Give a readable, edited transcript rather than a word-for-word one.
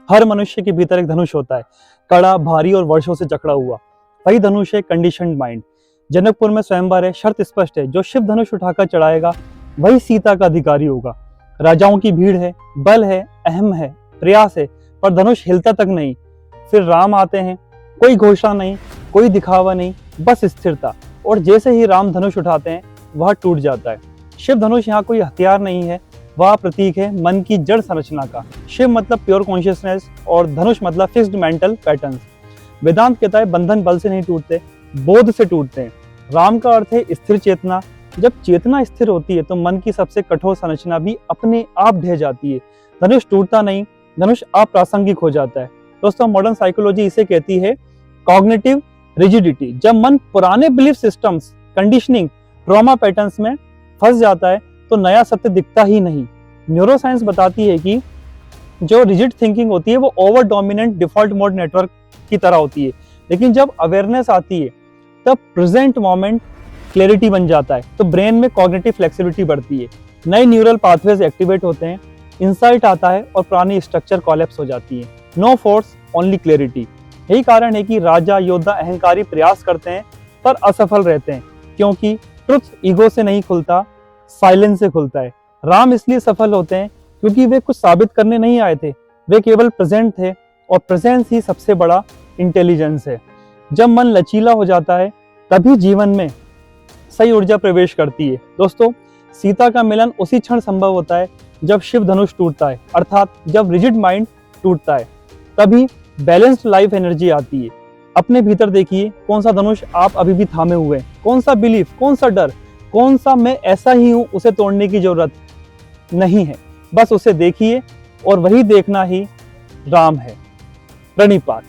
हर मनुष्य के भीतर एक धनुष होता है, कड़ा, भारी और वर्षों से जकड़ा हुआ। वही धनुष है कंडीशनड माइंड। जनकपुर में स्वयंवर है, शर्त स्पष्ट है, जो शिव धनुष उठाकर चढ़ाएगा वही सीता का अधिकारी होगा। राजाओं की भीड़ है, बल है, अहम है, प्रयास है, पर धनुष हिलता तक नहीं। फिर राम आते हैं, कोई घोषणा नहीं, कोई दिखावा नहीं, बस स्थिरता। और जैसे ही राम धनुष उठाते हैं वह टूट जाता है। शिव धनुष यहाँ कोई हथियार नहीं है, वह प्रतीक है मन की जड़ संरचना का। शिव मतलब प्योर कॉन्शियसनेस और धनुष मतलब फिक्स्ड मेंटल पैटर्न्स। वेदांत कहता है बंधन बल से नहीं टूटते, बोध से टूटते हैं। राम का अर्थ है स्थिर चेतना। जब चेतना स्थिर होती है तो मन की सबसे कठोर संरचना भी अपने आप ढह जाती है। धनुष टूटता नहीं, धनुष अप्रासंगिक हो जाता है। दोस्तों, मॉडर्न साइकोलॉजी इसे कहती है कॉग्निटिव रिजिडिटी। जब मन पुराने belief systems, conditioning, trauma patterns में फंस जाता है तो नया सत्य दिखता ही नहीं। न्यूरोसाइंस बताती है कि जो रिजिड थिंकिंग होती है वो over dominant default mode network की तरह होती है, लेकिन जब अवेयरनेस आती है तब प्रेजेंट मोमेंट क्लैरिटी बन जाता है, तो ब्रेन में कॉग्निटिव फ्लेक्सिबिलिटी बढ़ती है, नए न्यूरल पाथवेज एक्टिवेट होते हैं, इंसाइट आता है और पुरानी स्ट्रक्चर कोलैप्स हो जाती है। No force, only clarity. यही कारण है कि राजा, योद्धा, अहंकारी प्रयास करते हैं पर असफल रहते हैं, क्योंकि ट्रुथ ईगो से नहीं खुलता, साइलेंस से खुलता है। राम इसलिए सफल होते हैं क्योंकि वे कुछ साबित करने नहीं आए थे, वे केवल प्रेजेंट थे, और प्रेजेंस ही सबसे बड़ा इंटेलिजेंस है। जब मन लचीला हो जाता है तभी जीवन में सही ऊर्जा प्रवेश करती है। दोस्तों, सीता का मिलन उसी क्षण संभव होता है जब शिव धनुष टूटता है, अर्थात जब रिजिड माइंड टूटता है, तभी बैलेंस्ड लाइफ एनर्जी आती है। अपने भीतर देखिए, कौन सा धनुष आप अभी भी थामे हुए हैं, कौन सा बिलीफ, कौन सा डर, कौन सा मैं ऐसा ही हूं, उसे तोड़ने की जरूरत नहीं है। बस उसे देखिए और वही देखना ही राम है। प्रणिपात।